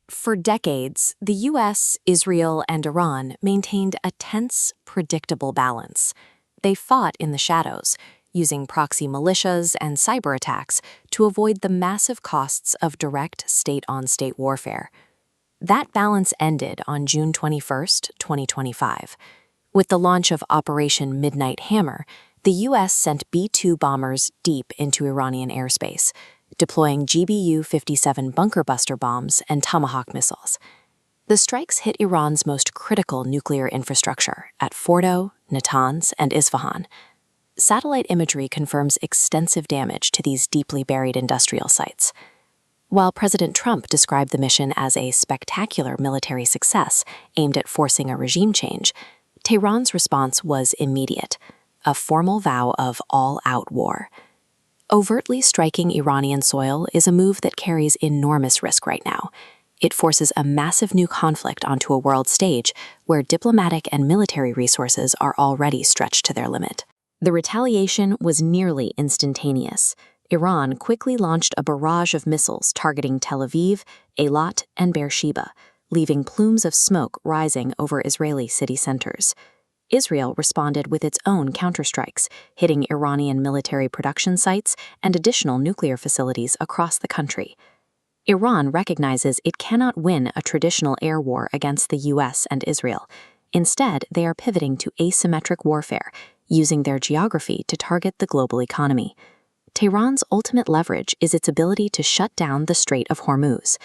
For decades, the U.S., Israel, and Iran maintained a tense, predictable balance. They fought in the shadows, using proxy militias and cyber attacks to avoid the massive costs of direct state-on-state warfare. That balance ended on June 21, 2025. With the launch of Operation Midnight Hammer, the U.S. sent B-2 bombers deep into Iranian airspace, deploying GBU-57 bunker buster bombs and Tomahawk missiles. The strikes hit Iran's most critical nuclear infrastructure at Fordow, Natanz, and Isfahan. Satellite imagery confirms extensive damage to these deeply buried industrial sites. While President Trump described the mission as a spectacular military success aimed at forcing a regime change, Tehran's response was immediate, a formal vow of all-out war. Overtly striking Iranian soil is a move that carries enormous risk right now. It forces a massive new conflict onto a world stage where diplomatic and military resources are already stretched to their limit. The retaliation was nearly instantaneous. Iran quickly launched a barrage of missiles targeting Tel Aviv, Eilat, and Beersheba, leaving plumes of smoke rising over Israeli city centers. Israel responded with its own counterstrikes, hitting Iranian military production sites and additional nuclear facilities across the country. Iran recognizes it cannot win a traditional air war against the U.S. and Israel. Instead, they are pivoting to asymmetric warfare, using their geography to target the global economy. Tehran's ultimate leverage is its ability to shut down the Strait of Hormuz.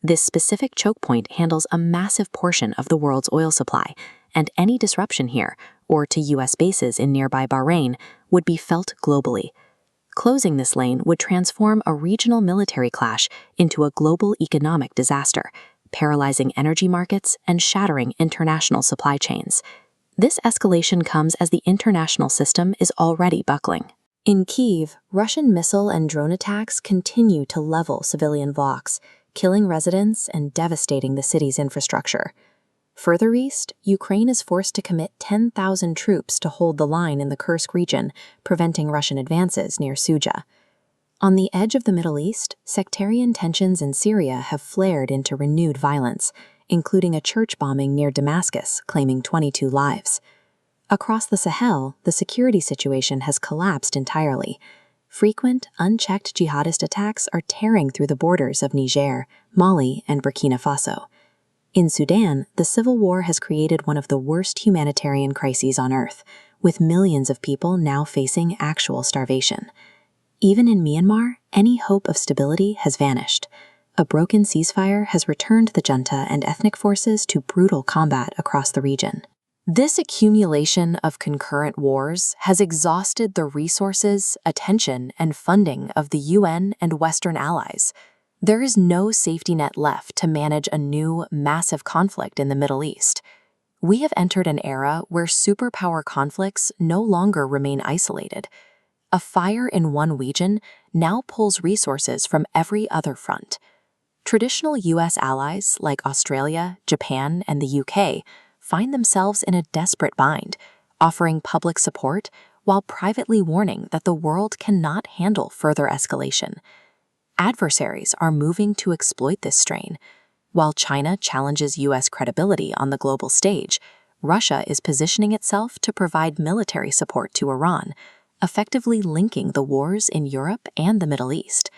This specific choke point handles a massive portion of the world's oil supply, and any disruption here, or to U.S. bases in nearby Bahrain, would be felt globally. Closing this lane would transform a regional military clash into a global economic disaster, paralyzing energy markets and shattering international supply chains. This escalation comes as the international system is already buckling. In Kyiv, Russian missile and drone attacks continue to level civilian blocks, killing residents and devastating the city's infrastructure. Further east, Ukraine is forced to commit 10,000 troops to hold the line in the Kursk region, preventing Russian advances near Suja. On the edge of the Middle East, sectarian tensions in Syria have flared into renewed violence, including a church bombing near Damascus, claiming 22 lives. Across the Sahel, the security situation has collapsed entirely. Frequent, unchecked jihadist attacks are tearing through the borders of Niger, Mali, and Burkina Faso. In Sudan, the civil war has created one of the worst humanitarian crises on Earth, with millions of people now facing actual starvation. Even in Myanmar, any hope of stability has vanished. A broken ceasefire has returned the junta and ethnic forces to brutal combat across the region. This accumulation of concurrent wars has exhausted the resources, attention, and funding of the UN and Western allies. There is no safety net left to manage a new, massive conflict in the Middle East. We have entered an era where superpower conflicts no longer remain isolated. A fire in one region now pulls resources from every other front. Traditional U.S. allies like Australia, Japan, and the U.K. find themselves in a desperate bind, offering public support while privately warning that the world cannot handle further escalation. Adversaries are moving to exploit this strain. While China challenges U.S. credibility on the global stage, Russia is positioning itself to provide military support to Iran, effectively linking the wars in Europe and the Middle East.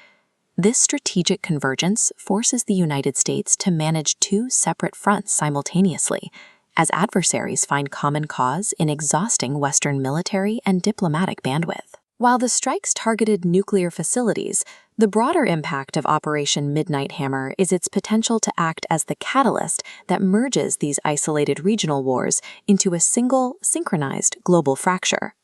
This strategic convergence forces the United States to manage two separate fronts simultaneously, as adversaries find common cause in exhausting Western military and diplomatic bandwidth. While the strikes targeted nuclear facilities, the broader impact of Operation Midnight Hammer is its potential to act as the catalyst that merges these isolated regional wars into a single, synchronized global fracture.